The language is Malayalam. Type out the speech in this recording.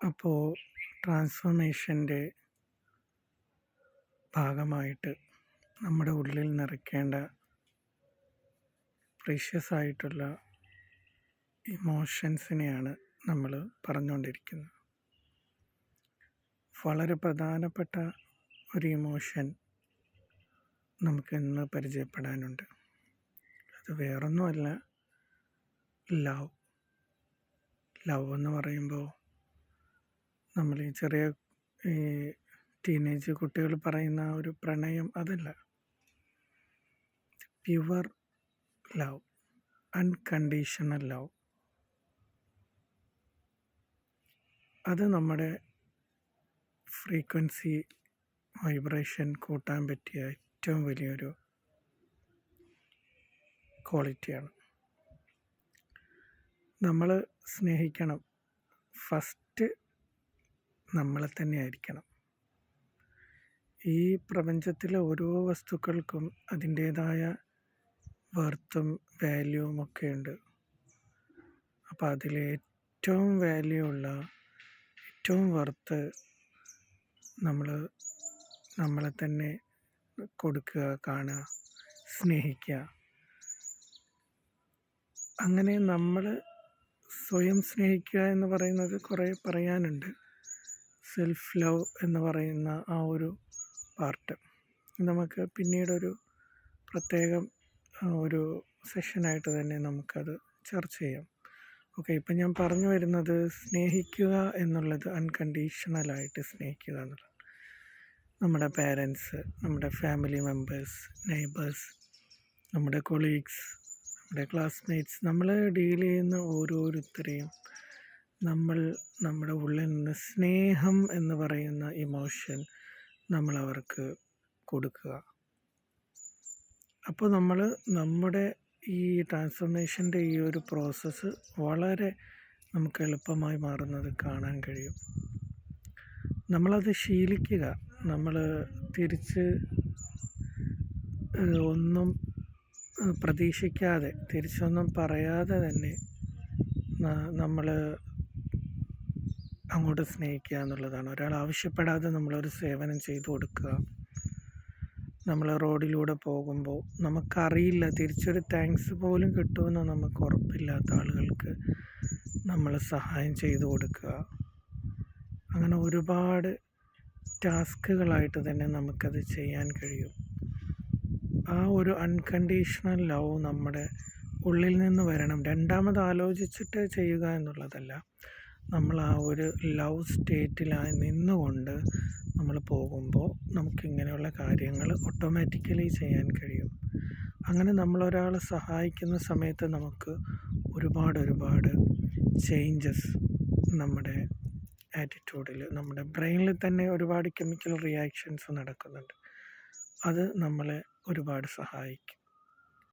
അപ്പോൾ ട്രാൻസ്ഫോർമേഷൻ്റെ ഭാഗമായിട്ട് നമ്മുടെ ഉള്ളിൽ നിറയ്ക്കേണ്ട പ്രീഷ്യസ് ആയിട്ടുള്ള ഇമോഷൻസിനെയാണ് നമ്മൾ പറഞ്ഞുകൊണ്ടിരിക്കുന്നത്. വളരെ പ്രധാനപ്പെട്ട ഒരു ഇമോഷൻ നമുക്കിന്ന് പരിചയപ്പെടാനുണ്ട്. അത് വേറൊന്നുമല്ല, ലവ് എന്ന് പറയുമ്പോൾ നമ്മൾ ഈ ചെറിയ ടീനേജ് കുട്ടികൾ പറയുന്ന ഒരു പ്രണയം അതല്ല. Pure love, unconditional love. അത് നമ്മുടെ ഫ്രീക്വൻസി വൈബ്രേഷൻ കൂട്ടാൻ പറ്റിയ ഏറ്റവും വലിയൊരു ക്വാളിറ്റിയാണ്. നമ്മൾ സ്നേഹിക്കണം, ഫസ്റ്റ് നമ്മളെ തന്നെ ആയിരിക്കണം. ഈ പ്രപഞ്ചത്തിലെ ഓരോ വസ്തുക്കൾക്കും അതിൻ്റേതായ വർത്തും വാല്യൂവും ഒക്കെ ഉണ്ട്. അപ്പോൾ അതിൽ ഏറ്റവും വാല്യൂ ഉള്ള, ഏറ്റവും വർത്ത് നമ്മളെ തന്നെ കൊടുക്കുക, കാണുക, സ്നേഹിക്കുക. അങ്ങനെ നമ്മൾ സ്വയം സ്നേഹിക്കുക എന്ന് പറയുന്നത് കുറേ പറയാനുണ്ട്. സെൽഫ് ലവ് എന്ന് പറയുന്ന ആ ഒരു പാർട്ട് നമുക്ക് പിന്നീടൊരു പ്രത്യേകം ഒരു സെഷനായിട്ട് തന്നെ നമുക്കത് ചർച്ച ചെയ്യാം. ഓക്കെ, ഇപ്പം ഞാൻ പറഞ്ഞു വരുന്നത് സ്നേഹിക്കുക എന്നുള്ളത് അൺകണ്ടീഷണലായിട്ട് സ്നേഹിക്കുക എന്നുള്ളത്. നമ്മുടെ പേരൻസ്, നമ്മുടെ ഫാമിലി മെമ്പേഴ്സ്, നെയ്ബേഴ്സ്, നമ്മുടെ കൊളീഗ്സ്, നമ്മുടെ ക്ലാസ്മേറ്റ്സ്, നമ്മൾ ഡീൽ ചെയ്യുന്ന ഓരോരുത്തരെയും നമ്മുടെ ഉള്ളിൽ നിന്ന് സ്നേഹം എന്ന് പറയുന്ന ഇമോഷൻ നമ്മൾ അവർക്ക് കൊടുക്കുക. അപ്പോൾ നമ്മുടെ ഈ ട്രാൻസ്ഫോർമേഷൻ്റെ ഈ ഒരു പ്രോസസ്സ് വളരെ നമുക്ക് എളുപ്പമായി മാറുന്നത് കാണാൻ കഴിയും. നമ്മളത് ശീലിക്കുക. നമ്മൾ തിരിച്ച് ഒന്നും പ്രതീക്ഷിക്കാതെ, തിരിച്ചൊന്നും പറയാതെ തന്നെ നമ്മൾ അങ്ങോട്ട് സ്നേഹിക്കുക എന്നുള്ളതാണ്. ഒരാൾ ആവശ്യപ്പെടാതെ നമ്മളൊരു സേവനം ചെയ്തു കൊടുക്കുക. നമ്മൾ റോഡിലൂടെ പോകുമ്പോൾ നമുക്കറിയില്ല തിരിച്ചൊരു താങ്ക്സ് പോലും കിട്ടുമെന്ന് നമുക്ക് ഉറപ്പില്ലാത്ത ആളുകൾക്ക് നമ്മൾ സഹായം ചെയ്തു കൊടുക്കുക. അങ്ങനെ ഒരുപാട് ടാസ്കുകളായിട്ട് തന്നെ നമുക്കത് ചെയ്യാൻ കഴിയും. ആ ഒരു അൺകണ്ടീഷണൽ ലവ് നമ്മുടെ ഉള്ളിൽ നിന്ന് വരണം. രണ്ടാമത് ആലോചിച്ചിട്ട് ചെയ്യുക എന്നുള്ളതല്ല. നമ്മൾ ആ ഒരു ലവ് സ്റ്റേറ്റിലായി നിന്നുകൊണ്ട് നമ്മൾ പോകുമ്പോൾ നമുക്കിങ്ങനെയുള്ള കാര്യങ്ങൾ ഓട്ടോമാറ്റിക്കലി ചെയ്യാൻ കഴിയും. അങ്ങനെ നമ്മളൊരാളെ സഹായിക്കുന്ന സമയത്ത് നമുക്ക് ഒരുപാട് ചേഞ്ചസ് നമ്മുടെ ആറ്റിറ്റ്യൂഡിൽ, നമ്മുടെ ബ്രെയിനിൽ തന്നെ ഒരുപാട് കെമിക്കൽ റിയാക്ഷൻസ് നടക്കുന്നുണ്ട്. അത് നമ്മളെ ഒരുപാട് സഹായിക്കും.